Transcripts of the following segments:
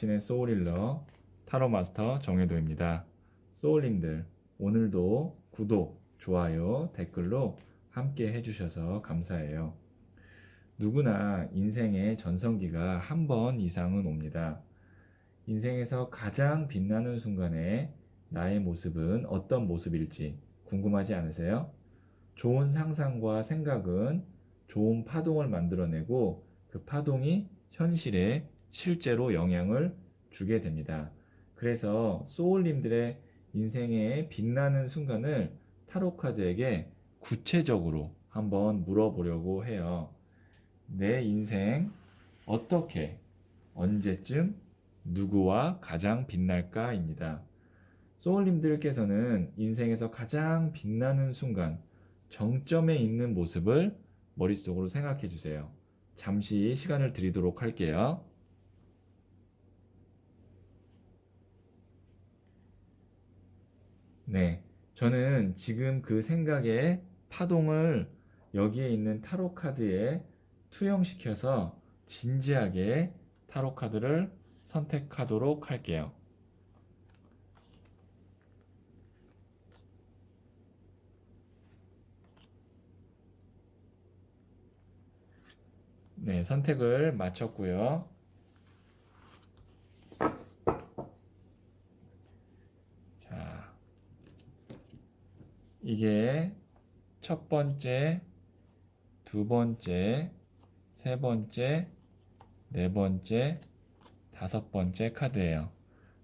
당신의 소울힐러 타로 마스터 정혜도입니다. 소울님들, 오늘도 구독, 좋아요, 댓글로 함께 해주셔서 감사해요. 누구나 인생의 전성기가 한 번 이상은 옵니다. 인생에서 가장 빛나는 순간에 나의 모습은 어떤 모습일지 궁금하지 않으세요? 좋은 상상과 생각은 좋은 파동을 만들어내고 그 파동이 현실에 실제로 영향을 주게 됩니다. 그래서 소울님들의 인생의 빛나는 순간을 타로카드에게 구체적으로 한번 물어보려고 해요. 내 인생 어떻게, 언제쯤, 누구와 가장 빛날까입니다. 소울님들께서는 인생에서 가장 빛나는 순간, 정점에 있는 모습을 머릿속으로 생각해 주세요. 잠시 시간을 드리도록 할게요. 네, 저는 지금 그 생각의 파동을 여기에 있는 타로 카드에 투영시켜서 진지하게 타로 카드를 선택하도록 할게요. 네, 선택을 마쳤고요. 자, 이게 첫 번째, 두 번째, 세 번째, 네 번째, 다섯 번째 카드예요.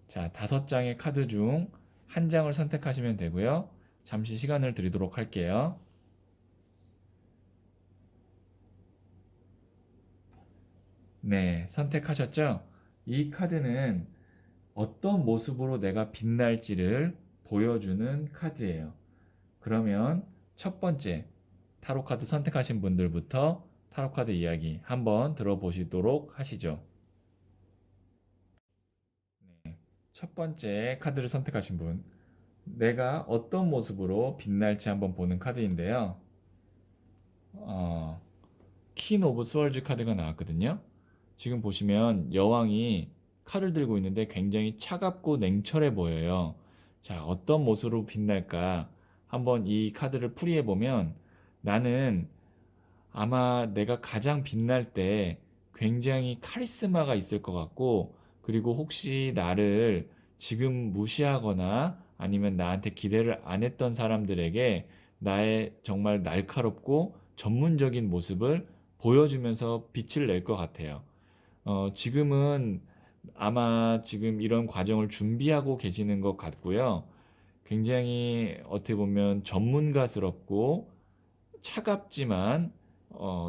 자, 다섯 장의 카드 중 한 장을 선택하시면 되고요. 잠시 시간을 드리도록 할게요. 네, 선택하셨죠? 이 카드는 어떤 모습으로 내가 빛날지를 보여주는 카드예요. 그러면 첫 번째 타로 카드 선택하신 분들부터 타로 카드 이야기 한번 들어보시도록 하시죠. 네, 첫 번째 카드를 선택하신 분, 내가 어떤 모습으로 빛날지 한번 보는 카드인데요. 어, 퀸 오브 스월즈 카드가 나왔거든요. 지금 보시면 여왕이 칼을 들고 있는데 굉장히 차갑고 냉철해 보여요. 자, 어떤 모습으로 빛날까? 한번 이 카드를 풀이해 보면 나는 아마 내가 가장 빛날 때 굉장히 카리스마가 있을 것 같고, 그리고 혹시 나를 지금 무시하거나 아니면 나한테 기대를 안 했던 사람들에게 나의 정말 날카롭고 전문적인 모습을 보여주면서 빛을 낼 것 같아요. 지금은 아마 지금 이런 과정을 준비하고 계시는 것 같고요. 굉장히 어떻게 보면 전문가스럽고 차갑지만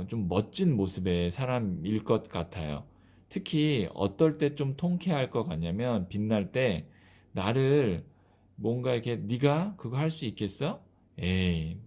좀 멋진 모습의 사람일 것 같아요. 특히 어떨 때 좀 통쾌할 것 같냐면 빛날 때 나를 뭔가 이렇게 네가 그거 할 수 있겠어? 에이,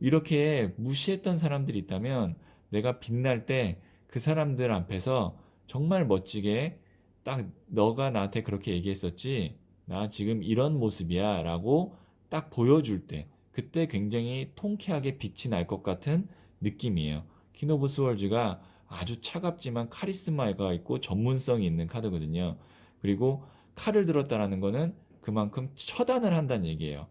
이렇게 무시했던 사람들이 있다면 내가 빛날 때 그 사람들 앞에서 정말 멋지게 딱 너가 나한테 그렇게 얘기했었지? 나 지금 이런 모습이야 라고 딱 보여줄 때 그때 굉장히 통쾌하게 빛이 날 것 같은 느낌이에요. 퀸 오브 스월즈가 아주 차갑지만 카리스마가 있고 전문성이 있는 카드거든요. 그리고 칼을 들었다라는 거는 그만큼 처단을 한다는 얘기예요.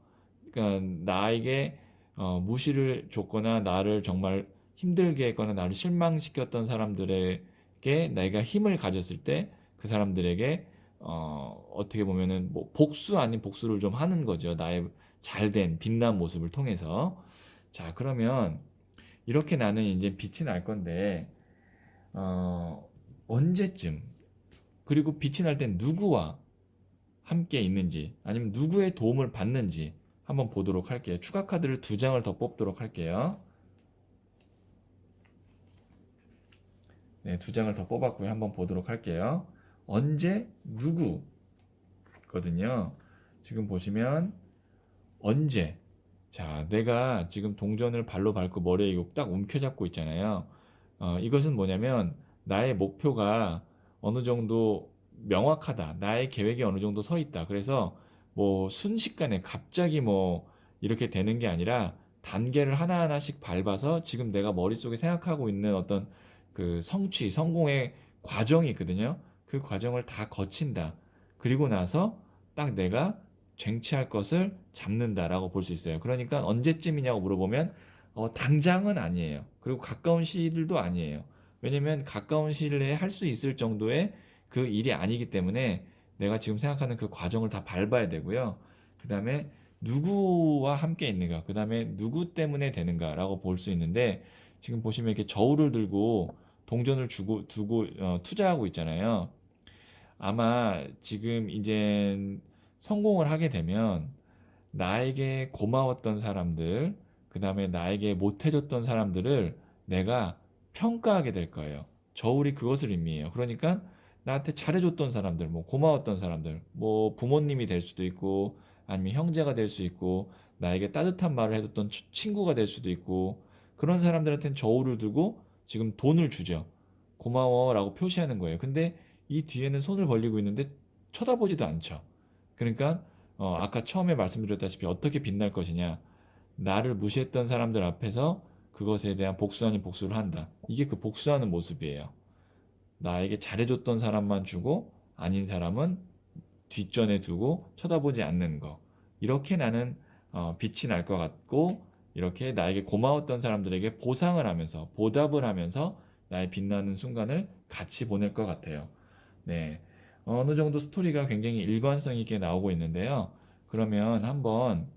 그러니까 나에게 무시를 줬거나 나를 정말 힘들게 했거나 나를 실망시켰던 사람들에게 내가 힘을 가졌을 때 그 사람들에게 어떻게 보면은 뭐 복수 아닌 복수를 좀 하는 거죠. 나의 잘된 빛난 모습을 통해서. 자, 그러면 이렇게 나는 이제 빛이 날 건데 어, 언제쯤 그리고 빛이 날 땐 누구와 함께 있는지 아니면 누구의 도움을 받는지 한번 보도록 할게요. 추가 카드를 두 장을 더 뽑도록 할게요. 네, 두 장을 더 뽑았고요. 한번 보도록 할게요. 언제 누구거든요. 지금 보시면 언제 자, 내가 지금 동전을 발로 밟고 머리에 이거 딱 움켜잡고 있잖아요. 이것은 뭐냐면 나의 목표가 어느 정도 명확하다. 나의 계획이 어느 정도 서 있다. 그래서 뭐 순식간에 갑자기 뭐 이렇게 되는 게 아니라 단계를 하나하나씩 밟아서 지금 내가 머릿속에 생각하고 있는 어떤 그 성취, 성공의 과정이 있거든요. 그 과정을 다 거친다. 그리고 나서 딱 내가 쟁취할 것을 잡는다라고 볼 수 있어요. 그러니까 언제쯤이냐고 물어보면 당장은 아니에요. 그리고 가까운 시일도 아니에요. 왜냐면 가까운 시일 내에 할 수 있을 정도의 그 일이 아니기 때문에 내가 지금 생각하는 그 과정을 다 밟아야 되고요. 그 다음에 누구와 함께 있는가, 그 다음에 누구 때문에 되는가라고 볼 수 있는데 지금 보시면 이렇게 저울을 들고 동전을 두고 투자하고 있잖아요. 아마 지금 이제 성공을 하게 되면 나에게 고마웠던 사람들, 그 다음에 나에게 못해줬던 사람들을 내가 평가하게 될 거예요. 저울이 그것을 의미해요. 그러니까 나한테 잘해줬던 사람들, 뭐 고마웠던 사람들, 뭐 부모님이 될 수도 있고, 아니면 형제가 될 수 있고, 나에게 따뜻한 말을 해줬던 친구가 될 수도 있고, 그런 사람들한테는 저울을 두고 지금 돈을 주죠. 고마워라고 표시하는 거예요. 근데 이 뒤에는 손을 벌리고 있는데 쳐다보지도 않죠. 그러니까 아까 처음에 말씀드렸다시피 어떻게 빛날 것이냐. 나를 무시했던 사람들 앞에서 그것에 대한 복수 아닌 복수를 한다. 이게 그 복수하는 모습이에요. 나에게 잘해줬던 사람만 주고 아닌 사람은 뒷전에 두고 쳐다보지 않는 거. 이렇게 나는 빛이 날 것 같고 이렇게 나에게 고마웠던 사람들에게 보상을 하면서 보답을 하면서 나의 빛나는 순간을 같이 보낼 것 같아요. 네. 어느 정도 스토리가 굉장히 일관성 있게 나오고 있는데요. 그러면 한번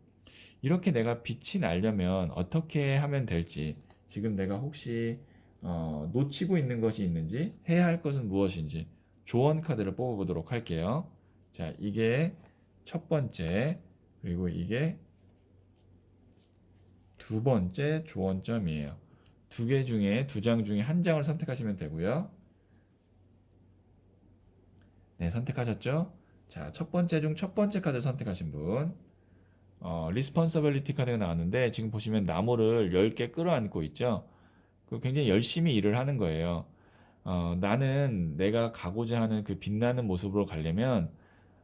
이렇게 내가 빛이 나려면 어떻게 하면 될지, 지금 내가 혹시 놓치고 있는 것이 있는지, 해야 할 것은 무엇인지 조언 카드를 뽑아보도록 할게요. 자, 이게 첫 번째, 그리고 이게 두 번째 조언점이에요. 두 개 중에 두 장 중에 한 장을 선택하시면 되고요. 네, 선택하셨죠? 자, 첫 번째 중 첫 번째 카드 선택하신 분, 리스폰서빌리티 카드가 나왔는데 지금 보시면 나무를 10개 끌어안고 있죠. 그 굉장히 열심히 일을 하는 거예요. 나는 내가 가고자 하는 그 빛나는 모습으로 가려면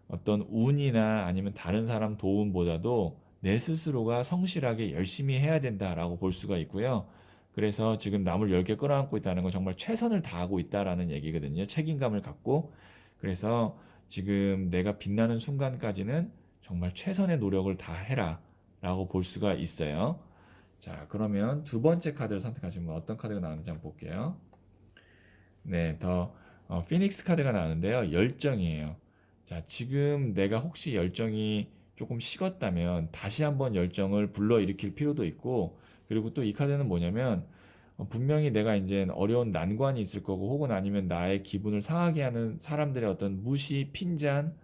어떤 운이나 아니면 다른 사람 도움보다도 내 스스로가 성실하게 열심히 해야 된다라고 볼 수가 있고요. 그래서 지금 나무를 10개 끌어안고 있다는 건 정말 최선을 다하고 있다라는 얘기거든요. 책임감을 갖고. 그래서 지금 내가 빛나는 순간까지는 정말 최선의 노력을 다해라 라고 볼 수가 있어요. 자, 그러면 두 번째 카드를 선택하시면 어떤 카드가 나오는지 한번 볼게요. 네, 피닉스 카드가 나오는데요. 열정이에요. 자, 지금 내가 혹시 열정이 조금 식었다면 다시 한번 열정을 불러일으킬 필요도 있고, 그리고 또 이 카드는 뭐냐면 분명히 내가 이제 어려운 난관이 있을 거고, 혹은 아니면 나의 기분을 상하게 하는 사람들의 어떤 무시, 핀잔,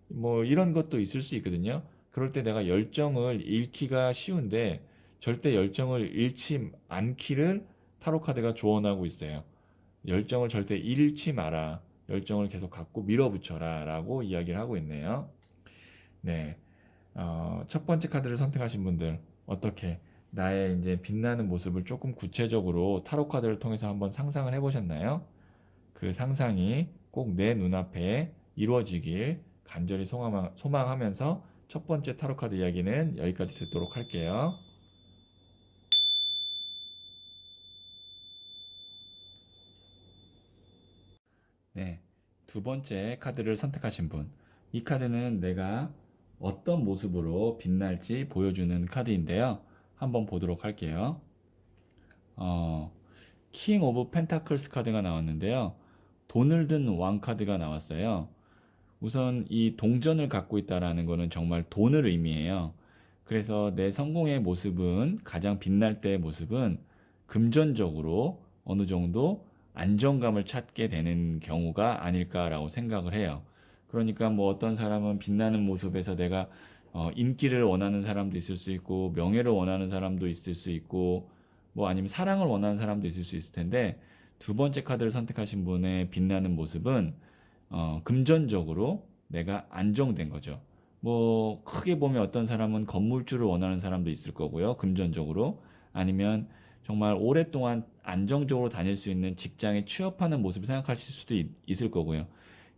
뭐 이런 것도 있을 수 있거든요. 그럴 때 내가 열정을 잃기가 쉬운데 절대 열정을 잃지 않기를 타로 카드가 조언하고 있어요. 열정을 절대 잃지 마라. 열정을 계속 갖고 밀어붙여라 라고 이야기를 하고 있네요. 네. 첫 번째 카드를 선택하신 분들 어떻게 나의 이제 빛나는 모습을 조금 구체적으로 타로 카드를 통해서 한번 상상을 해보셨나요? 그 상상이 꼭 내 눈앞에 이루어지길 간절히 소망하면서 첫 번째 타로 카드 이야기는 여기까지 듣도록 할게요. 네. 두 번째 카드를 선택하신 분. 이 카드는 내가 어떤 모습으로 빛날지 보여주는 카드인데요. 한번 보도록 할게요. 어, 킹 오브 펜타클스 카드가 나왔는데요. 돈을 든 왕 카드가 나왔어요. 우선 이 동전을 갖고 있다라는 것은 정말 돈을 의미해요. 그래서 내 성공의 모습은 가장 빛날 때의 모습은 금전적으로 어느 정도 안정감을 찾게 되는 경우가 아닐까라고 생각을 해요. 그러니까 뭐 어떤 사람은 빛나는 모습에서 내가 인기를 원하는 사람도 있을 수 있고 명예를 원하는 사람도 있을 수 있고 뭐 아니면 사랑을 원하는 사람도 있을 수 있을 텐데 두 번째 카드를 선택하신 분의 빛나는 모습은 금전적으로 내가 안정된 거죠. 뭐 크게 보면 어떤 사람은 건물주를 원하는 사람도 있을 거고요. 금전적으로 아니면 정말 오랫동안 안정적으로 다닐 수 있는 직장에 취업하는 모습을 생각하실 수도 있을 거고요.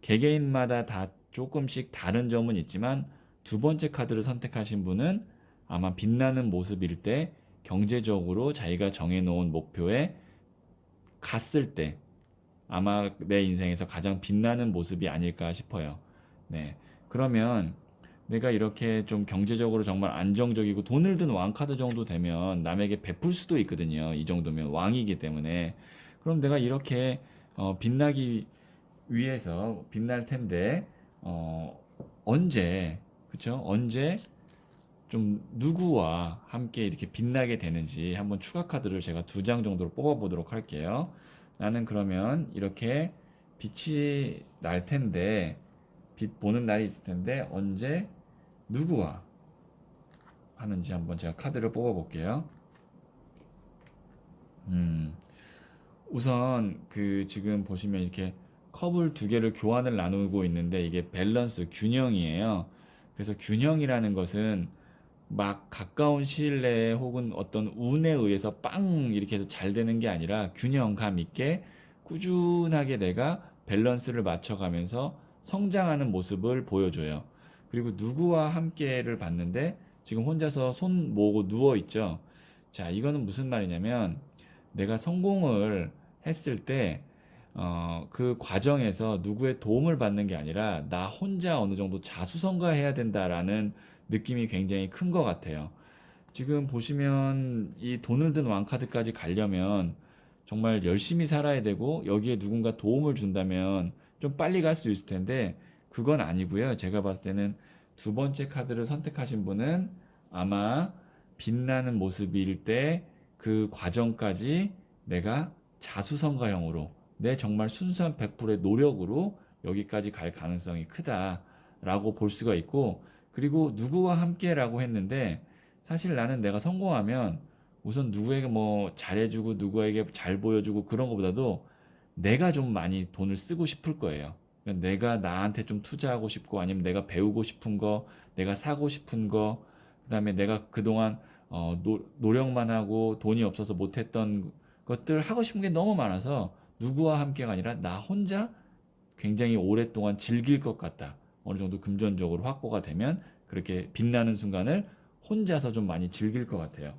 개개인마다 다 조금씩 다른 점은 있지만 두 번째 카드를 선택하신 분은 아마 빛나는 모습일 때 경제적으로 자기가 정해놓은 목표에 갔을 때 아마 내 인생에서 가장 빛나는 모습이 아닐까 싶어요. 네. 그러면 내가 이렇게 좀 경제적으로 정말 안정적이고 돈을 든 왕카드 정도 되면 남에게 베풀 수도 있거든요. 이 정도면 왕이기 때문에. 그럼 내가 이렇게 빛나기 위해서 빛날 텐데 어, 언제 그쵸? 언제 좀 누구와 함께 이렇게 빛나게 되는지 한번 추가 카드를 제가 2장 정도로 뽑아 보도록 할게요. 나는 그러면 이렇게 빛이 날 텐데 빛 보는 날이 있을 텐데 언제 누구와 하는지 한번 제가 카드를 뽑아 볼게요. 음, 우선 그 지금 보시면 이렇게 컵을 2개를 교환을 나누고 있는데 이게 밸런스 균형이에요. 그래서 균형이라는 것은 막 가까운 시일 내에 혹은 어떤 운에 의해서 빵 이렇게 해서 잘 되는 게 아니라 균형감 있게 꾸준하게 내가 밸런스를 맞춰가면서 성장하는 모습을 보여줘요. 그리고 누구와 함께를 봤는데 지금 혼자서 손 모으고 누워 있죠. 자, 이거는 무슨 말이냐면 내가 성공을 했을 때 그 과정에서 누구의 도움을 받는 게 아니라 나 혼자 어느 정도 자수성가해야 된다라는 느낌이 굉장히 큰 것 같아요. 지금 보시면 이 돈을 든 왕카드까지 가려면 정말 열심히 살아야 되고 여기에 누군가 도움을 준다면 좀 빨리 갈 수 있을 텐데 그건 아니고요. 제가 봤을 때는 2번째 카드를 선택하신 분은 아마 빛나는 모습일 때 그 과정까지 내가 자수성가형으로 내 정말 순수한 100%의 노력으로 여기까지 갈 가능성이 크다라고 볼 수가 있고 그리고 누구와 함께라고 했는데 사실 나는 내가 성공하면 우선 누구에게 뭐 잘해주고 누구에게 잘 보여주고 그런 것보다도 내가 좀 많이 돈을 쓰고 싶을 거예요. 그러니까 내가 나한테 좀 투자하고 싶고 아니면 내가 배우고 싶은 거, 내가 사고 싶은 거, 그다음에 내가 그동안 노력만 하고 돈이 없어서 못했던 것들 하고 싶은 게 너무 많아서 누구와 함께가 아니라 나 혼자 굉장히 오랫동안 즐길 것 같다. 어느 정도 금전적으로 확보가 되면 그렇게 빛나는 순간을 혼자서 좀 많이 즐길 것 같아요.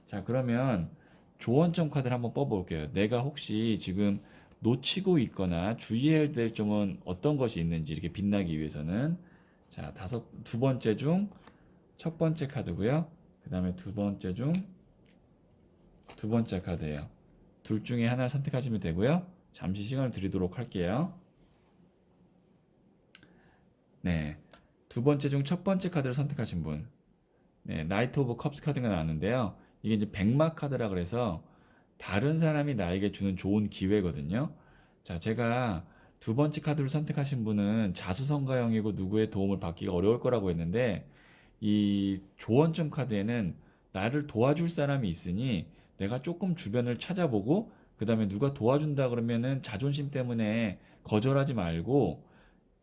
자, 그러면 조언점 카드를 한번 뽑아볼게요. 내가 혹시 지금 놓치고 있거나 주의해야 될 점은 어떤 것이 있는지 이렇게 빛나기 위해서는 자, 2번째 중 첫 번째 카드고요. 그 다음에 2번째 중 2번째 카드예요. 둘 중에 하나를 선택하시면 되고요. 잠시 시간을 드리도록 할게요. 네. 2번째 중 첫 번째 카드를 선택하신 분. 네, 나이트 오브 컵스 카드가 나왔는데요. 이게 이제 백마 카드라 그래서 다른 사람이 나에게 주는 좋은 기회거든요. 자, 제가 2번째 카드를 선택하신 분은 자수성가형이고 누구의 도움을 받기가 어려울 거라고 했는데 이 조언점 카드에는 나를 도와줄 사람이 있으니 내가 조금 주변을 찾아보고 그다음에 누가 도와준다 그러면은 자존심 때문에 거절하지 말고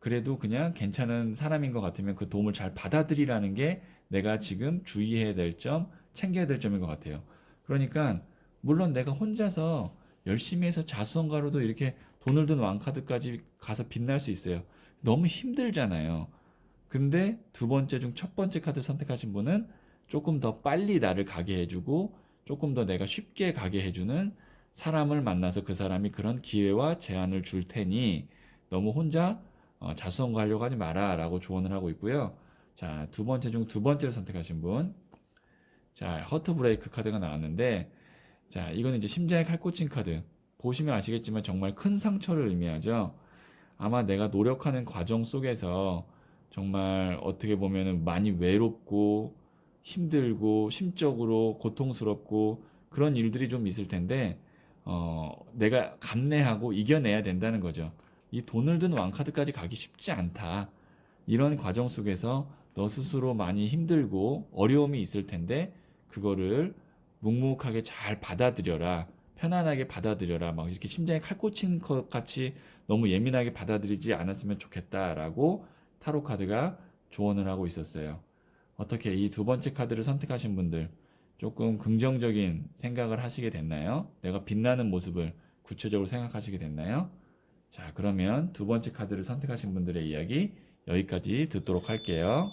그래도 그냥 괜찮은 사람인 것 같으면 그 도움을 잘 받아들이라는 게 내가 지금 주의해야 될 점, 챙겨야 될 점인 것 같아요. 그러니까 물론 내가 혼자서 열심히 해서 자수성가로도 이렇게 돈을 든 왕카드까지 가서 빛날 수 있어요. 너무 힘들잖아요. 근데 2번째 중 첫 번째 카드 선택하신 분은 조금 더 빨리 나를 가게 해주고 조금 더 내가 쉽게 가게 해주는 사람을 만나서 그 사람이 그런 기회와 제안을 줄 테니 너무 혼자 자수성가하려고 하지 마라 라고 조언을 하고 있고요. 자, 2번째 중 2번째를 선택하신 분. 자, 허트 브레이크 카드가 나왔는데 자, 이거는 이제 심장에 칼 꽂힌 카드. 보시면 아시겠지만 정말 큰 상처를 의미하죠. 아마 내가 노력하는 과정 속에서 정말 어떻게 보면은 많이 외롭고 힘들고 심적으로 고통스럽고 그런 일들이 좀 있을 텐데 내가 감내하고 이겨내야 된다는 거죠. 이 돈을 든 왕카드까지 가기 쉽지 않다. 이런 과정 속에서 너 스스로 많이 힘들고 어려움이 있을 텐데 그거를 묵묵하게 잘 받아들여라. 편안하게 받아들여라. 막 이렇게 심장에 칼 꽂힌 것 같이 너무 예민하게 받아들이지 않았으면 좋겠다라고 타로 카드가 조언을 하고 있었어요. 어떻게 이 2번째 카드를 선택하신 분들 조금 긍정적인 생각을 하시게 됐나요? 내가 빛나는 모습을 구체적으로 생각하시게 됐나요? 자, 그러면 2번째 카드를 선택하신 분들의 이야기 여기까지 듣도록 할게요.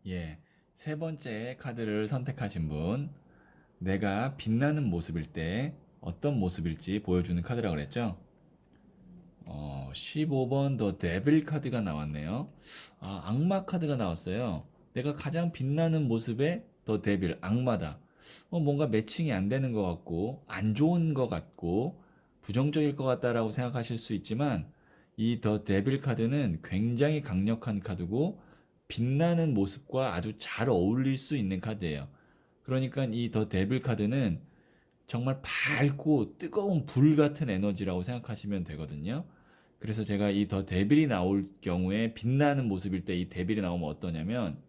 예, 3번째 카드를 선택하신 분. 내가 빛나는 모습일 때 어떤 모습일지 보여주는 카드라고 그랬죠? 15번 더 데빌 카드가 나왔네요. 악마 카드가 나왔어요. 내가 가장 빛나는 모습의 더 데빌, 악마다. 뭔가 매칭이 안 되는 것 같고, 안 좋은 것 같고, 부정적일 것 같다라고 생각하실 수 있지만, 이 더 데빌 카드는 굉장히 강력한 카드고, 빛나는 모습과 아주 잘 어울릴 수 있는 카드예요. 그러니까 이 더 데빌 카드는 정말 밝고 뜨거운 불 같은 에너지라고 생각하시면 되거든요. 그래서 제가 이 더 데빌이 나올 경우에 빛나는 모습일 때 이 데빌이 나오면 어떠냐면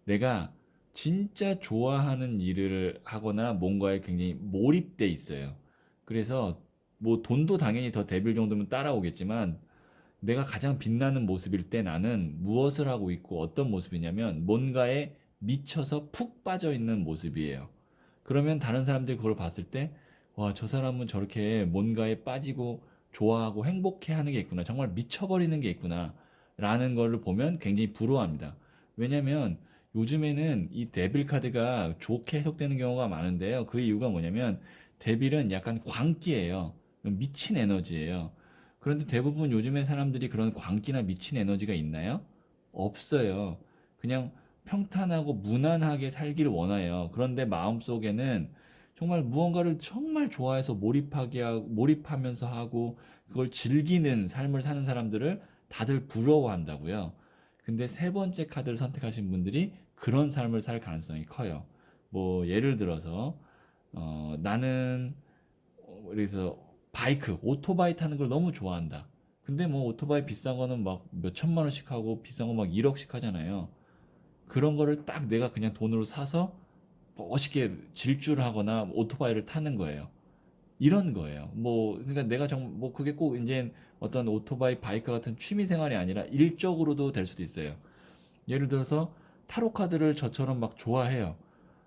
내가 진짜 좋아하는 일을 하거나 뭔가에 굉장히 몰입돼 있어요. 그래서 뭐 돈도 당연히 더 데빌 정도면 따라오겠지만 내가 가장 빛나는 모습일 때 나는 무엇을 하고 있고 어떤 모습이냐면 뭔가에 미쳐서 푹 빠져 있는 모습이에요. 그러면 다른 사람들이 그걸 봤을 때, 와, 저 사람은 저렇게 뭔가에 빠지고 좋아하고 행복해 하는 게 있구나. 정말 미쳐버리는 게 있구나. 라는 거를 보면 굉장히 부러워합니다. 왜냐면 요즘에는 이 데빌 카드가 좋게 해석되는 경우가 많은데요. 그 이유가 뭐냐면 데빌은 약간 광기예요. 미친 에너지예요. 그런데 대부분 요즘의 사람들이 그런 광기나 미친 에너지가 있나요? 없어요. 그냥 평탄하고 무난하게 살길 원해요. 그런데 마음속에는 정말 무언가를 정말 좋아해서 몰입하게 하고, 몰입하면서 하고, 그걸 즐기는 삶을 사는 사람들을 다들 부러워한다고요. 근데 세 번째 카드를 선택하신 분들이 그런 삶을 살 가능성이 커요. 뭐, 예를 들어서, 나는 그래서 바이크, 오토바이 타는 걸 너무 좋아한다. 근데 뭐 오토바이 비싼 거는 막 몇 천만 원씩 하고 비싼 거 막 1억씩 하잖아요. 그런 거를 딱 내가 그냥 돈으로 사서 멋있게 질주를 하거나 오토바이를 타는 거예요. 이런 거예요. 뭐 그러니까 내가 뭐 그게 꼭 이제 어떤 오토바이, 바이크 같은 취미 생활이 아니라 일적으로도 될 수도 있어요. 예를 들어서 타로 카드를 저처럼 막 좋아해요.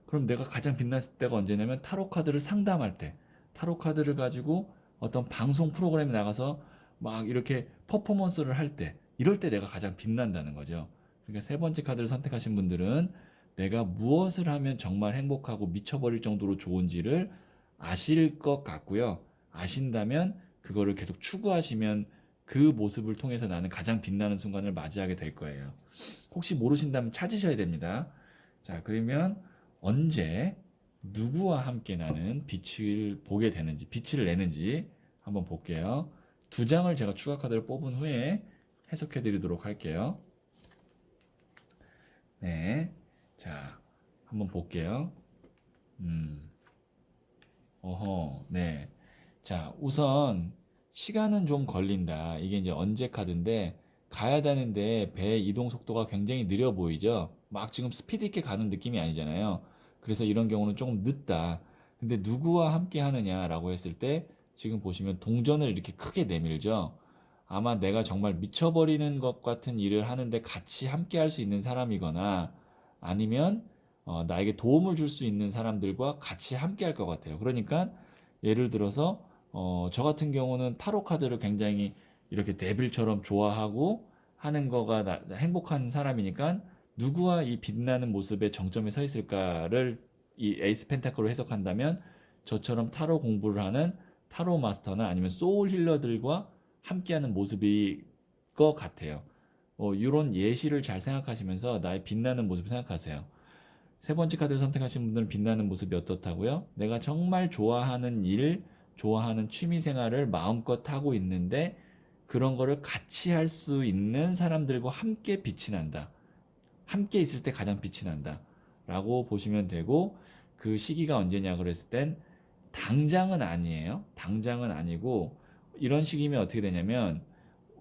그럼 내가 가장 빛났을 때가 언제냐면 타로 카드를 상담할 때, 타로 카드를 가지고 어떤 방송 프로그램에 나가서 막 이렇게 퍼포먼스를 할 때, 이럴 때 내가 가장 빛난다는 거죠. 그러니까 세 번째 카드를 선택하신 분들은 내가 무엇을 하면 정말 행복하고 미쳐버릴 정도로 좋은지를 아실 것 같고요. 아신다면 그거를 계속 추구하시면 그 모습을 통해서 나는 가장 빛나는 순간을 맞이하게 될 거예요. 혹시 모르신다면 찾으셔야 됩니다. 자, 그러면 언제 누구와 함께 나는 빛을 보게 되는지, 빛을 내는지 한번 볼게요. 두 장을 제가 추가 카드를 뽑은 후에 해석해 드리도록 할게요. 네. 자, 한번 볼게요. 네. 자, 우선 시간은 좀 걸린다. 이게 이제 언제 카드인데 가야 되는데 배의 이동 속도가 굉장히 느려 보이죠? 막 지금 스피드 있게 가는 느낌이 아니잖아요. 그래서 이런 경우는 조금 늦다. 근데 누구와 함께 하느냐라고 했을 때 지금 보시면 동전을 이렇게 크게 내밀죠? 아마 내가 정말 미쳐버리는 것 같은 일을 하는데 같이 함께 할 수 있는 사람이거나 아니면 나에게 도움을 줄 수 있는 사람들과 같이 함께 할 것 같아요. 그러니까 예를 들어서 저 같은 경우는 타로 카드를 굉장히 이렇게 데빌처럼 좋아하고 하는 거가 행복한 사람이니까 누구와 이 빛나는 모습의 정점에 서 있을까를 이 에이스 펜타클로 해석한다면 저처럼 타로 공부를 하는 타로 마스터나 아니면 소울 힐러들과 함께하는 모습일 것 같아요. 이런 예시를 잘 생각하시면서 나의 빛나는 모습을 생각하세요. 세 번째 카드를 선택하신 분들은 빛나는 모습이 어떻다고요? 내가 정말 좋아하는 일, 좋아하는 취미 생활을 마음껏 하고 있는데 그런 거를 같이 할 수 있는 사람들과 함께 빛이 난다. 함께 있을 때 가장 빛이 난다. 라고 보시면 되고 그 시기가 언제냐 그랬을 땐 당장은 아니에요. 당장은 아니고 이런 시기면 어떻게 되냐면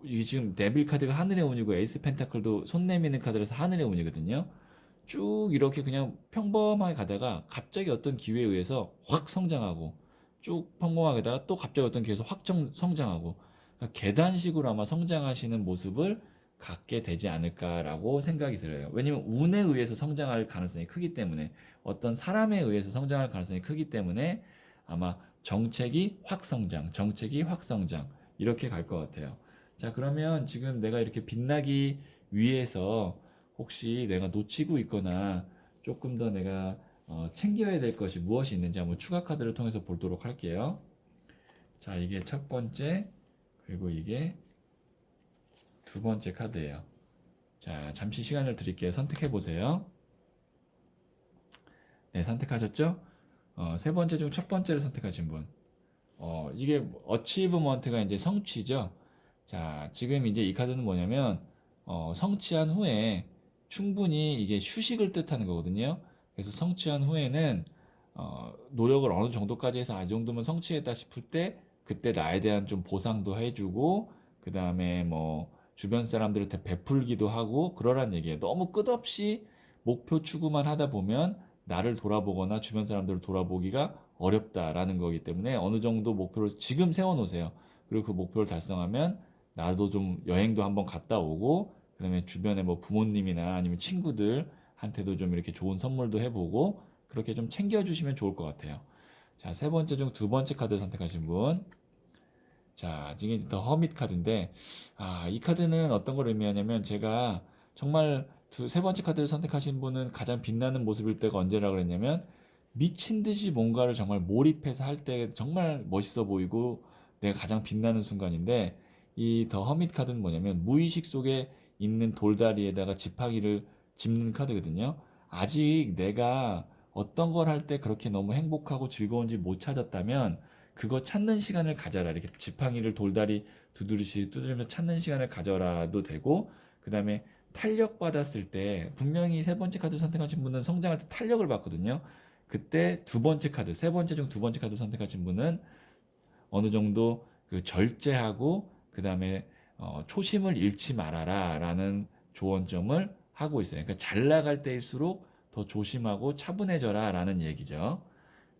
이게 지금 데빌 카드가 하늘의 운이고 에이스 펜타클도 손 내미는 카드라서 하늘의 운이거든요. 쭉 이렇게 그냥 평범하게 가다가 갑자기 어떤 기회에 의해서 확 성장하고 쭉 평범하게 가다가 또 갑자기 어떤 기회에서 확 성장하고 그러니까 계단식으로 아마 성장하시는 모습을 갖게 되지 않을까라고 생각이 들어요. 왜냐면 운에 의해서 성장할 가능성이 크기 때문에 어떤 사람에 의해서 성장할 가능성이 크기 때문에 아마 정책이 확 성장 이렇게 갈 것 같아요. 자, 그러면 지금 내가 이렇게 빛나기 위해서 혹시 내가 놓치고 있거나 조금 더 내가 챙겨야 될 것이 무엇이 있는지 한번 추가 카드를 통해서 보도록 할게요. 자, 이게 첫 번째, 그리고 이게 두 번째 카드예요. 자, 잠시 시간을 드릴게요. 선택해 보세요. 네, 선택하셨죠? 세 번째 중 첫 번째를 선택하신 분. 이게 어치브먼트가 이제 성취죠. 자, 지금 이제 이 카드는 뭐냐면 성취한 후에 충분히 이게 휴식을 뜻하는 거거든요. 그래서 성취한 후에는 노력을 어느 정도까지 해서 이 정도면 성취했다 싶을 때 그때 나에 대한 좀 보상도 해주고 그 다음에 뭐 주변 사람들한테 베풀기도 하고 그러란 얘기예요. 너무 끝없이 목표 추구만 하다 보면 나를 돌아보거나 주변 사람들을 돌아보기가 어렵다라는 거기 때문에 어느 정도 목표를 지금 세워놓으세요. 그리고 그 목표를 달성하면 나도 좀 여행도 한번 갔다 오고 그다음에 주변에 뭐 부모님이나 아니면 친구들한테도 좀 이렇게 좋은 선물도 해보고 그렇게 좀 챙겨주시면 좋을 것 같아요. 자, 세 번째 중 두 번째 카드 선택하신 분. 자, 지금 더 허밋 카드인데, 이 카드는 어떤 걸 의미하냐면, 제가 정말 세 번째 카드를 선택하신 분은 가장 빛나는 모습일 때가 언제라고 그랬냐면, 미친 듯이 뭔가를 정말 몰입해서 할 때 정말 멋있어 보이고, 내가 가장 빛나는 순간인데, 이 더 허밋 카드는 뭐냐면, 무의식 속에 있는 돌다리에다가 지팡이를 짚는 카드거든요. 아직 내가 어떤 걸 할 때 그렇게 너무 행복하고 즐거운지 못 찾았다면, 그거 찾는 시간을 가져라. 이렇게 지팡이를 돌다리 두드리시 두드리면서 찾는 시간을 가져라도 되고, 그 다음에 탄력 받았을 때 분명히 세 번째 카드 선택하신 분은 성장할 때 탄력을 받거든요. 그때 두 번째 카드, 세 번째 중 두 번째 카드 선택하신 분은 어느 정도 그 절제하고 그 다음에 초심을 잃지 말아라라는 조언점을 하고 있어요. 그러니까 잘 나갈 때일수록 더 조심하고 차분해져라라는 얘기죠.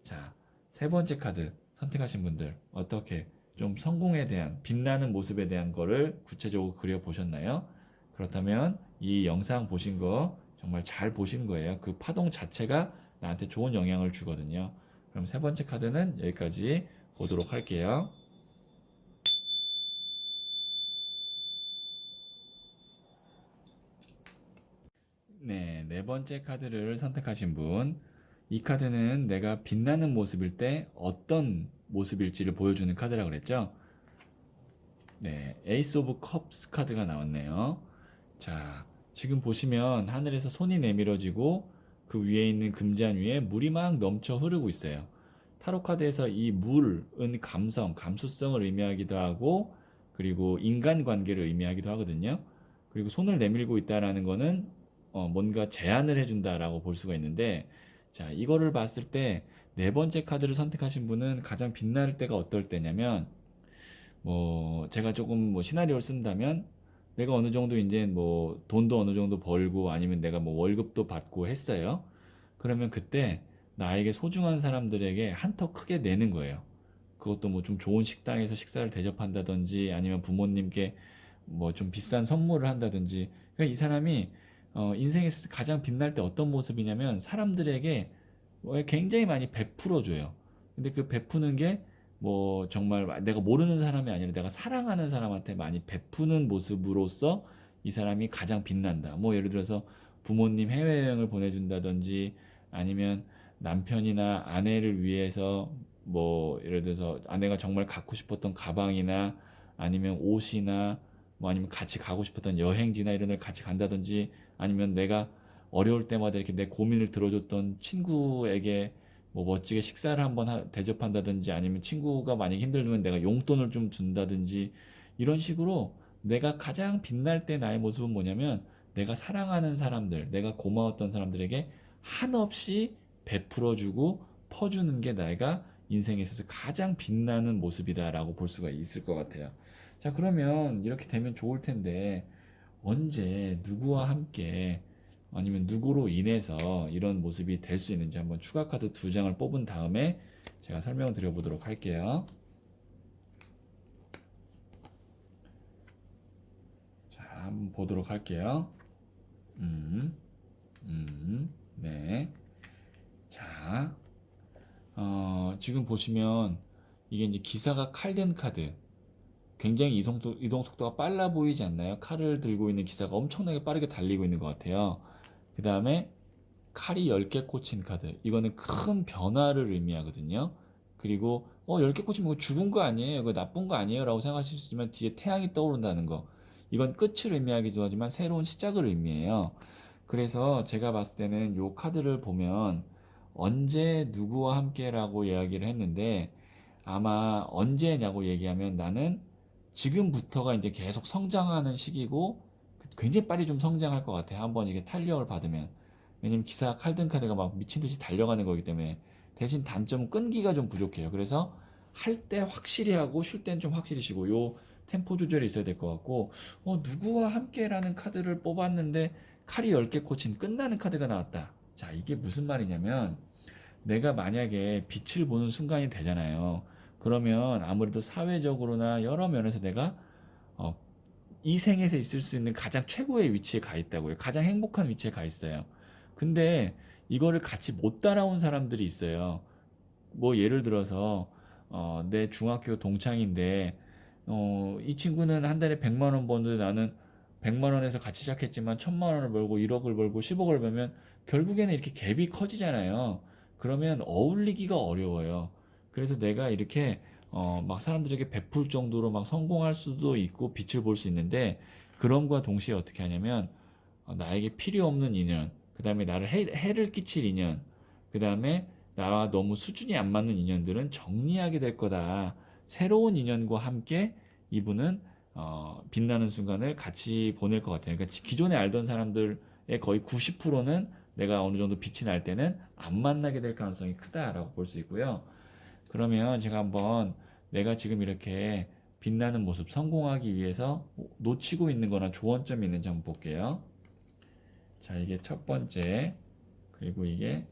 자, 세 번째 카드 선택하신 분들 어떻게 좀 성공에 대한 빛나는 모습에 대한 거를 구체적으로 그려 보셨나요? 그렇다면 이 영상 보신 거 정말 잘 보신 거예요. 그 파동 자체가 나한테 좋은 영향을 주거든요. 그럼 세 번째 카드는 여기까지 보도록 할게요. 네, 네 번째 카드를 선택하신 분. 이 카드는 내가 빛나는 모습일 때 어떤 모습일지를 보여주는 카드라고 그랬죠? 네, 에이스 오브 컵스 카드가 나왔네요. 자, 지금 보시면 하늘에서 손이 내밀어지고 그 위에 있는 금잔 위에 물이 막 넘쳐 흐르고 있어요. 타로 카드에서 이 물은 감성, 감수성을 의미하기도 하고 그리고 인간관계를 의미하기도 하거든요. 그리고 손을 내밀고 있다라는 거는 뭔가 제안을 해준다라고 볼 수가 있는데 자, 이거를 봤을 때 네 번째 카드를 선택하신 분은 가장 빛날 때가 어떨 때냐면 뭐 제가 조금 뭐 시나리오를 쓴다면 내가 어느 정도 이제 뭐 돈도 어느 정도 벌고 아니면 내가 뭐 월급도 받고 했어요. 그러면 그때 나에게 소중한 사람들에게 한턱 크게 내는 거예요. 그것도 뭐 좀 좋은 식당에서 식사를 대접한다든지 아니면 부모님께 뭐 좀 비싼 선물을 한다든지. 그러니까 이 사람이 인생에서 가장 빛날 때 어떤 모습이냐면 사람들에게 굉장히 많이 베풀어 줘요. 근데 그 베푸는 게 뭐 정말 내가 모르는 사람이 아니라 내가 사랑하는 사람한테 많이 베푸는 모습으로서 이 사람이 가장 빛난다. 뭐 예를 들어서 부모님 해외여행을 보내준다든지 아니면 남편이나 아내를 위해서 뭐 예를 들어서 아내가 정말 갖고 싶었던 가방이나 아니면 옷이나 뭐 아니면 같이 가고 싶었던 여행지나 이런 데 같이 간다든지 아니면 내가 어려울 때마다 이렇게 내 고민을 들어줬던 친구에게 뭐 멋지게 식사를 한번 대접한다든지 아니면 친구가 만약에 힘들면 내가 용돈을 좀 준다든지 이런 식으로 내가 가장 빛날 때 나의 모습은 뭐냐면 내가 사랑하는 사람들, 내가 고마웠던 사람들에게 한없이 베풀어주고 퍼주는 게 내가 인생에 있어서 가장 빛나는 모습이다라고 볼 수가 있을 것 같아요. 자, 그러면 이렇게 되면 좋을 텐데 언제 누구와 함께 아니면 누구로 인해서 이런 모습이 될 수 있는지 한번 추가 카드 두 장을 뽑은 다음에 제가 설명을 드려보도록 할게요. 자, 한번 보도록 할게요. 네. 자, 지금 보시면 이게 이제 기사가 칼든 카드. 굉장히 이동 속도가 빨라 보이지 않나요? 칼을 들고 있는 기사가 엄청나게 빠르게 달리고 있는 것 같아요. 그 다음에 칼이 10개 꽂힌 카드. 이거는 큰 변화를 의미하거든요. 그리고 10개 꽂히면 그거 죽은 거 아니에요? 그거 나쁜 거 아니에요? 라고 생각하실 수 있지만 뒤에 태양이 떠오른다는 거. 이건 끝을 의미하기도 하지만 새로운 시작을 의미해요. 그래서 제가 봤을 때는 요 카드를 보면 언제 누구와 함께라고 이야기를 했는데 아마 언제냐고 얘기하면 나는 지금부터가 이제 계속 성장하는 시기고 굉장히 빨리 좀 성장할 것 같아요. 한번 이게 탄력을 받으면. 왜냐면 기사 칼든 카드가 막 미친 듯이 달려가는 거기 때문에 대신 단점은 끈기가 좀 부족해요. 그래서 할 때 확실히 하고 쉴 땐 좀 확실히 쉬고 요 템포 조절이 있어야 될 것 같고 누구와 함께라는 카드를 뽑았는데 칼이 10개 꽂힌 끝나는 카드가 나왔다. 자, 이게 무슨 말이냐면 내가 만약에 빛을 보는 순간이 되잖아요. 그러면 아무래도 사회적으로나 여러 면에서 내가 어, 이 생에서 있을 수 있는 가장 최고의 위치에 가 있다고요. 가장 행복한 위치에 가 있어요. 근데 이거를 같이 못 따라온 사람들이 있어요. 뭐 예를 들어서 내 중학교 동창인데 이 친구는 한 달에 100만 원 버는데 나는 100만 원에서 같이 시작했지만 1000만 원을 벌고 1억을 벌고 10억을 벌면 결국에는 이렇게 갭이 커지잖아요. 그러면 어울리기가 어려워요. 그래서 내가 이렇게 막 사람들에게 베풀 정도로 막 성공할 수도 있고 빛을 볼 수 있는데 그럼과 동시에 어떻게 하냐면 나에게 필요 없는 인연, 그 다음에 나를 해를 끼칠 인연, 그 다음에 나와 너무 수준이 안 맞는 인연들은 정리하게 될 거다. 새로운 인연과 함께 이분은 빛나는 순간을 같이 보낼 것 같아요. 그러니까 기존에 알던 사람들의 거의 90%는 내가 어느 정도 빛이 날 때는 안 만나게 될 가능성이 크다라고 볼 수 있고요. 그러면 제가 한번 내가 지금 이렇게 빛나는 모습 성공하기 위해서 놓치고 있는 거나 조언점이 있는지 한번 볼게요. 자, 이게 첫 번째, 그리고 이게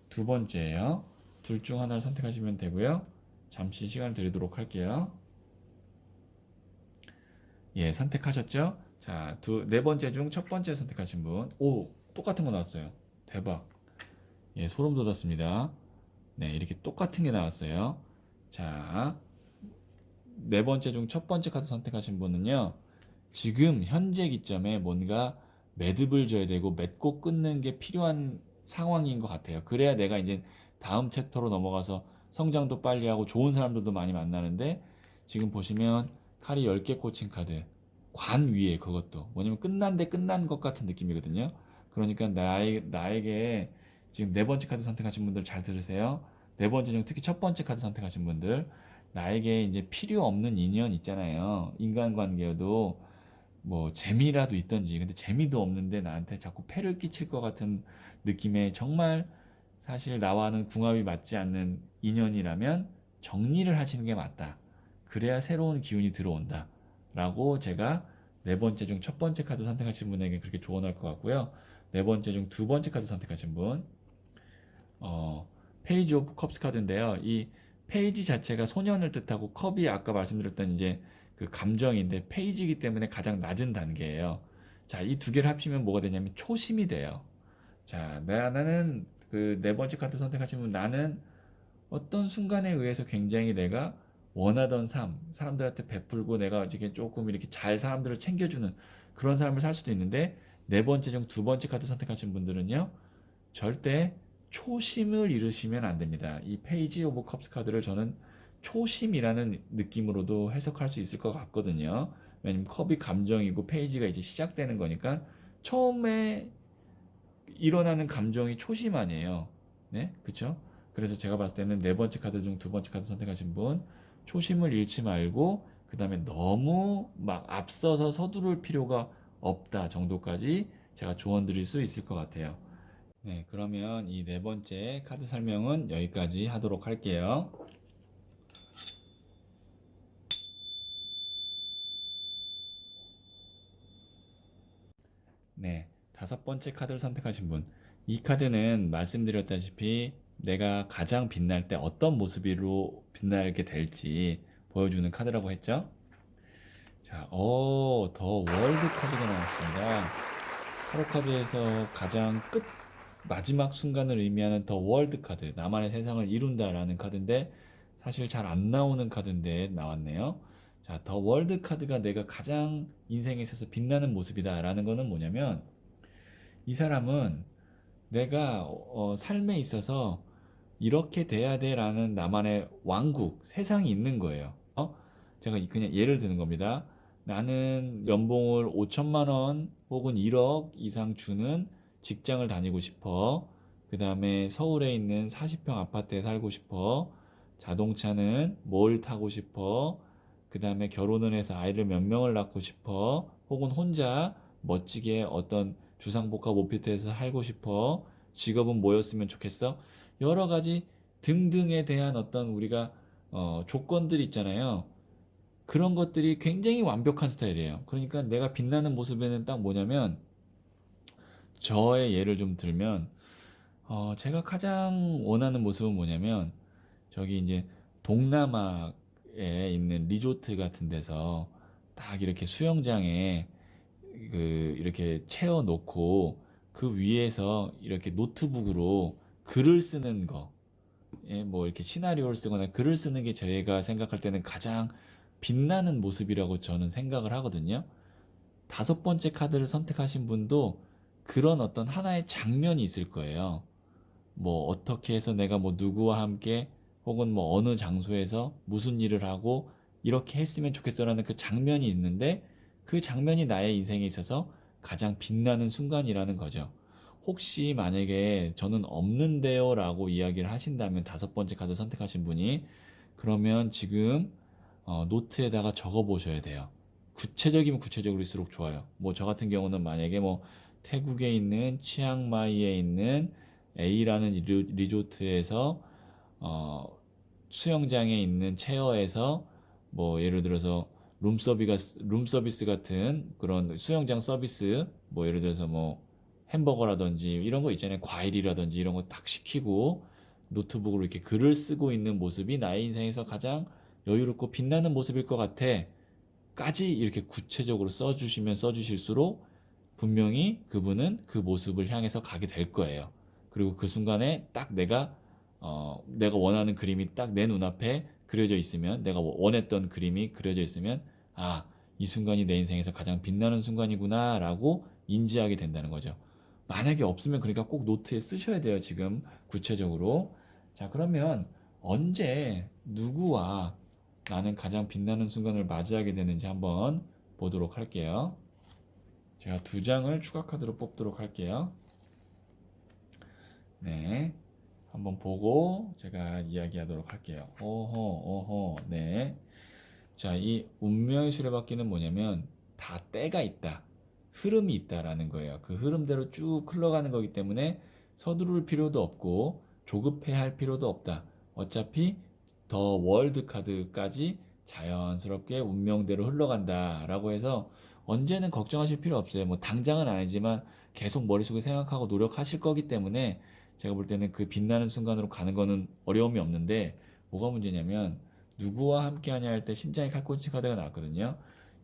두 번째예요. 둘 중 하나를 선택하시면 되고요. 잠시 시간을 드리도록 할게요. 예, 선택하셨죠? 자, 네 번째 중 첫 번째 선택하신 분. 오, 똑같은 거 나왔어요. 대박. 예, 소름 돋았습니다. 네, 이렇게 똑같은 게 나왔어요. 자, 네 번째 중 첫 번째 카드 선택하신 분은요. 지금 현재 기점에 뭔가 매듭을 줘야 되고 맺고 끊는 게 필요한 상황인 것 같아요. 그래야 내가 이제 다음 챕터로 넘어가서 성장도 빨리 하고 좋은 사람들도 많이 만나는데 지금 보시면 칼이 10개 꽂힌 카드 관 위에 그것도 뭐냐면 끝난데 끝난 것 같은 느낌이거든요. 그러니까 나에게 지금 네 번째 카드 선택하신 분들 잘 들으세요. 네 번째 중 특히 첫 번째 카드 선택하신 분들 나에게 이제 필요 없는 인연 있잖아요. 인간관계여도 뭐 재미라도 있던지 근데 재미도 없는데 나한테 자꾸 폐를 끼칠 것 같은 느낌의 정말 사실 나와는 궁합이 맞지 않는 인연이라면 정리를 하시는 게 맞다. 그래야 새로운 기운이 들어온다. 라고 제가 네 번째 중 첫 번째 카드 선택하신 분에게 그렇게 조언할 것 같고요. 네 번째 중 두 번째 카드 선택하신 분, 페이지 오브 컵스 카드인데요. 이 페이지 자체가 소년을 뜻하고 컵이 아까 말씀드렸던 이제 그 감정인데 페이지이기 때문에 가장 낮은 단계예요. 자, 이 두 개를 합치면 뭐가 되냐면 초심이 돼요. 자, 나는 그 네 번째 카드 선택하시면 나는 어떤 순간에 의해서 굉장히 내가 원하던 삶, 사람들한테 베풀고 내가 이렇게 조금 이렇게 잘 사람들을 챙겨주는 그런 삶을 살 수도 있는데 네 번째 중 두 번째 카드 선택하신 분들은요, 절대 초심을 잃으시면 안 됩니다. 이 페이지 오브 컵스 카드를 저는 초심이라는 느낌으로도 해석할 수 있을 것 같거든요. 왜냐면 컵이 감정이고 페이지가 이제 시작되는 거니까 처음에 일어나는 감정이 초심 아니에요. 네, 그쵸? 그래서 제가 봤을 때는 네 번째 카드 중 두 번째 카드 선택하신 분 초심을 잃지 말고 그 다음에 너무 막 앞서서 서두를 필요가 없다 정도까지 제가 조언 드릴 수 있을 것 같아요. 네, 그러면 이 네 번째 카드 설명은 여기까지 하도록 할게요. 네, 다섯 번째 카드를 선택하신 분. 이 카드는 말씀드렸다시피 내가 가장 빛날 때 어떤 모습으로 빛나게 될지 보여주는 카드라고 했죠? 자, 더 월드 카드가 나왔습니다. 타로 카드에서 가장 끝 마지막 순간을 의미하는 더 월드 카드, 나만의 세상을 이룬다라는 카드인데 사실 잘 안 나오는 카드인데 나왔네요. 자, 더 월드 카드가 내가 가장 인생에 있어서 빛나는 모습이다라는 거는 뭐냐면 이 사람은 내가 삶에 있어서 이렇게 돼야 돼라는 나만의 왕국, 세상이 있는 거예요. 제가 그냥 예를 드는 겁니다. 나는 연봉을 5천만 원 혹은 1억 이상 주는 직장을 다니고 싶어. 그 다음에 서울에 있는 40평 아파트에 살고 싶어. 자동차는 뭘 타고 싶어. 그 다음에 결혼을 해서 아이를 몇 명을 낳고 싶어. 혹은 혼자 멋지게 어떤 주상복합 오피스텔에서 살고 싶어. 직업은 뭐였으면 좋겠어? 여러 가지 등등에 대한 어떤 우리가 조건들이 있잖아요. 그런 것들이 굉장히 완벽한 스타일이에요. 그러니까 내가 빛나는 모습에는 딱 뭐냐면 저의 예를 좀 들면 제가 가장 원하는 모습은 뭐냐면 저기 이제 동남아에 있는 리조트 같은 데서 딱 이렇게 수영장에 이렇게 채워 놓고 그 위에서 이렇게 노트북으로 글을 쓰는 거, 예, 뭐 이렇게 시나리오를 쓰거나 글을 쓰는 게 저희가 생각할 때는 가장 빛나는 모습이라고 저는 생각을 하거든요. 다섯 번째 카드를 선택하신 분도 그런 어떤 하나의 장면이 있을 거예요. 뭐 어떻게 해서 내가 뭐 누구와 함께 혹은 뭐 어느 장소에서 무슨 일을 하고 이렇게 했으면 좋겠어라는 그 장면이 있는데 그 장면이 나의 인생에 있어서 가장 빛나는 순간이라는 거죠. 혹시 만약에 저는 없는데요 라고 이야기를 하신다면 다섯 번째 카드 선택하신 분이 그러면 지금 노트에다가 적어 보셔야 돼요. 구체적이면 구체적일수록 좋아요. 뭐 저 같은 경우는 만약에 뭐 태국에 있는 치앙마이에 있는 A라는 리조트에서 어, 수영장에 있는 체어에서 뭐 예를 들어서 룸서비스 같은 그런 수영장 서비스 뭐 예를 들어서 뭐 햄버거라든지 이런 거 있잖아요. 과일이라든지 이런 거 딱 시키고 노트북으로 이렇게 글을 쓰고 있는 모습이 나의 인생에서 가장 여유롭고 빛나는 모습일 것 같아. 까지 이렇게 구체적으로 써주시면 써주실수록 분명히 그분은 그 모습을 향해서 가게 될 거예요. 그리고 그 순간에 딱 내가 원하는 그림이 딱 내 눈앞에 그려져 있으면, 내가 원했던 그림이 그려져 있으면, 아, 이 순간이 내 인생에서 가장 빛나는 순간이구나라고 인지하게 된다는 거죠. 만약에 없으면 그러니까 꼭 노트에 쓰셔야 돼요, 지금 구체적으로. 자, 그러면 언제 누구와 나는 가장 빛나는 순간을 맞이하게 되는지 한번 보도록 할게요. 제가 두 장을 추가 카드로 뽑도록 할게요. 네. 한번 보고 제가 이야기하도록 할게요. 네. 자, 이 운명의 수레바퀴는 뭐냐면 다 때가 있다. 흐름이 있다라는 거예요. 그 흐름대로 쭉 흘러가는 거기 때문에 서두를 필요도 없고 조급해 할 필요도 없다. 어차피 더 월드 카드까지 자연스럽게 운명대로 흘러간다라고 해서 언제는 걱정하실 필요 없어요. 뭐 당장은 아니지만 계속 머릿속에 생각하고 노력하실 거기 때문에 제가 볼 때는 그 빛나는 순간으로 가는 거는 어려움이 없는데 뭐가 문제냐면 누구와 함께 하냐 할 때 심장이 칼꿈치 카드가 나왔거든요.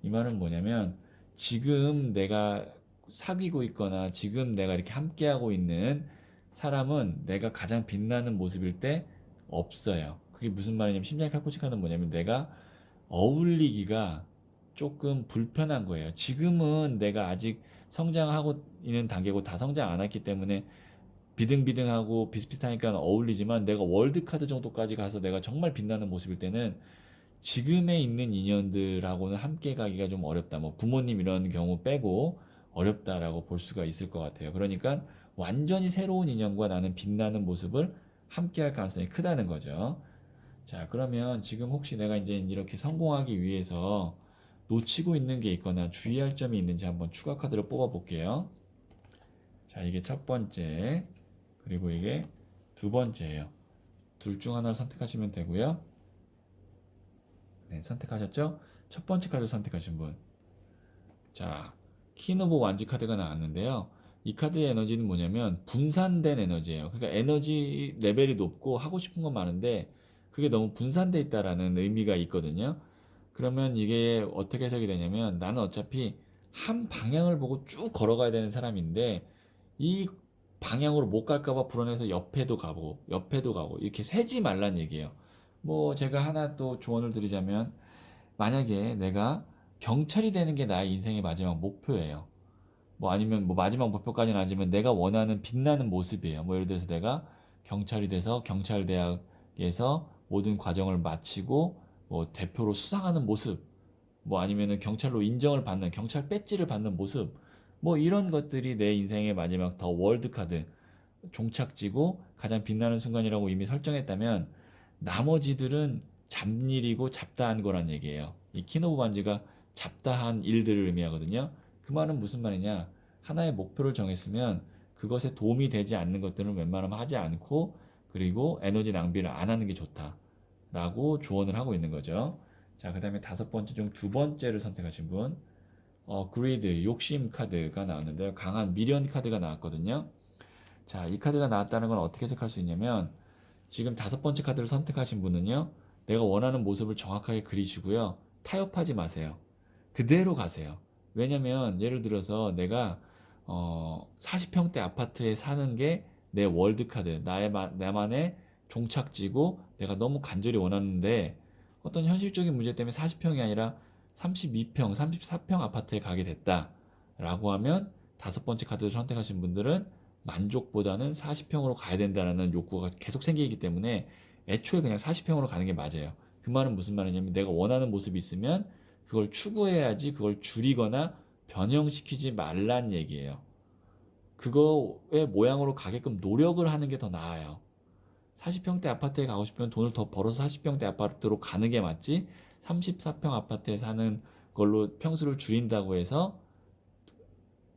이 말은 뭐냐면 지금 내가 사귀고 있거나 지금 내가 이렇게 함께하고 있는 사람은 내가 가장 빛나는 모습일 때 없어요. 그게 무슨 말이냐면 심장이 칼꿈치 카드는 뭐냐면 내가 어울리기가 조금 불편한 거예요. 지금은 내가 아직 성장하고 있는 단계고 다 성장 안 했기 때문에 비등비등하고 비슷비슷하니까 어울리지만 내가 월드카드 정도까지 가서 내가 정말 빛나는 모습일 때는 지금에 있는 인연들하고는 함께 가기가 좀 어렵다. 뭐 부모님 이런 경우 빼고 어렵다라고 볼 수가 있을 것 같아요. 그러니까 완전히 새로운 인연과 나는 빛나는 모습을 함께 할 가능성이 크다는 거죠. 자, 그러면 지금 혹시 내가 이제 이렇게 성공하기 위해서 놓치고 있는 게 있거나 주의할 점이 있는지 한번 추가 카드를 뽑아 볼게요. 자, 이게 첫 번째, 그리고 이게 두 번째예요. 둘 중 하나를 선택하시면 되고요. 네, 선택하셨죠? 첫 번째 카드 선택하신 분. 자, 키노브 완지 카드가 나왔는데요. 이 카드의 에너지는 뭐냐면 분산된 에너지예요. 그러니까 에너지 레벨이 높고 하고 싶은 건 많은데 그게 너무 분산돼 있다라는 의미가 있거든요. 그러면 이게 어떻게 해석이 되냐면 나는 어차피 한 방향을 보고 쭉 걸어가야 되는 사람인데 이 방향으로 못 갈까 봐 불안해서 옆에도 가고 이렇게 세지 말란 얘기예요. 뭐 제가 하나 또 조언을 드리자면 만약에 내가 경찰이 되는 게 나의 인생의 마지막 목표예요. 뭐 아니면 뭐 마지막 목표까지는 아니지만 내가 원하는 빛나는 모습이에요. 뭐 예를 들어서 내가 경찰이 돼서 경찰대학에서 모든 과정을 마치고 뭐 대표로 수상하는 모습, 뭐 아니면은 경찰로 인정을 받는 경찰 배지를 받는 모습, 뭐 이런 것들이 내 인생의 마지막 더 월드 카드 종착지고 가장 빛나는 순간이라고 이미 설정했다면 나머지들은 잡일이고 잡다한 거란 얘기예요. 이 키노브 반지가 잡다한 일들을 의미하거든요. 그 말은 무슨 말이냐? 하나의 목표를 정했으면 그것에 도움이 되지 않는 것들은 웬만하면 하지 않고 그리고 에너지 낭비를 안 하는 게 좋다라고 조언을 하고 있는 거죠. 자, 그 다음에 다섯 번째 중 두 번째를 선택하신 분, 그리드, 욕심 카드가 나왔는데요. 강한 미련 카드가 나왔거든요. 자, 이 카드가 나왔다는 건 어떻게 해석할 수 있냐면 지금 다섯 번째 카드를 선택하신 분은요. 내가 원하는 모습을 정확하게 그리시고요. 타협하지 마세요. 그대로 가세요. 왜냐면 예를 들어서 내가 40평대 아파트에 사는 게 내 월드 카드, 나만의 종착지고 내가 너무 간절히 원하는데 어떤 현실적인 문제 때문에 40평이 아니라 32평, 34평 아파트에 가게 됐다라고 하면 다섯 번째 카드를 선택하신 분들은 만족보다는 40평으로 가야 된다는 욕구가 계속 생기기 때문에 애초에 그냥 40평으로 가는 게 맞아요. 그 말은 무슨 말이냐면 내가 원하는 모습이 있으면 그걸 추구해야지 그걸 줄이거나 변형시키지 말란 얘기예요. 그거의 모양으로 가게끔 노력을 하는 게 더 나아요. 40평대 아파트에 가고 싶으면 돈을 더 벌어서 40평대 아파트로 가는 게 맞지 34평 아파트에 사는 걸로 평수를 줄인다고 해서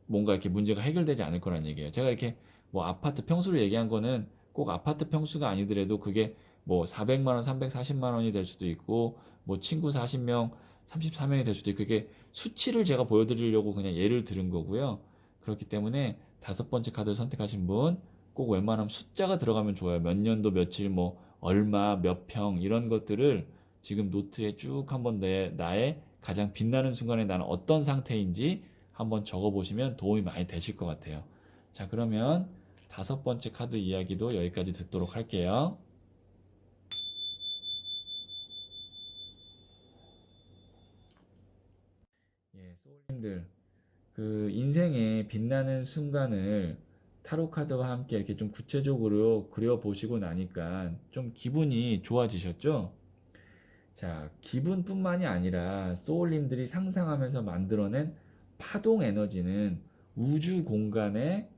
뭔가 이렇게 문제가 해결되지 않을 거란 얘기예요. 제가 이렇게 뭐 아파트 평수를 얘기한 거는 꼭 아파트 평수가 아니더라도 그게 뭐 400만 원, 340만 원이 될 수도 있고 뭐 친구 40명, 34명이 될 수도 있고 그게 수치를 제가 보여드리려고 그냥 예를 들은 거고요. 그렇기 때문에 다섯 번째 카드를 선택하신 분 꼭 웬만하면 숫자가 들어가면 좋아요. 몇 년도 며칠 뭐 얼마 몇 평 이런 것들을 지금 노트에 쭉 한번 나의 가장 빛나는 순간에 나는 어떤 상태인지 한번 적어보시면 도움이 많이 되실 것 같아요. 자, 그러면 다섯 번째 카드 이야기도 여기까지 듣도록 할게요. 예, 소울님들, 그 인생의 빛나는 순간을 타로 카드와 함께 이렇게 좀 구체적으로 그려보시고 나니까 좀 기분이 좋아지셨죠? 자, 기분뿐만이 아니라 소울님들이 상상하면서 만들어낸 파동 에너지는 우주 공간에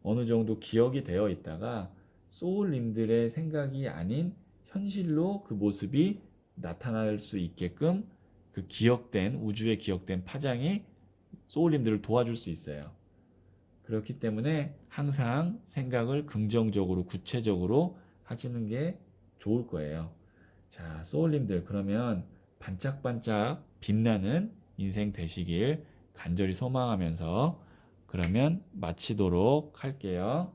어느 정도 기억이 되어 있다가 소울님들의 생각이 아닌 현실로 그 모습이 나타날 수 있게끔 그 기억된 우주에 기억된 파장이 소울님들을 도와줄 수 있어요. 그렇기 때문에 항상 생각을 긍정적으로 구체적으로 하시는 게 좋을 거예요. 자, 소울님들 그러면 반짝반짝 빛나는 인생 되시길 간절히 소망하면서 그러면 마치도록 할게요.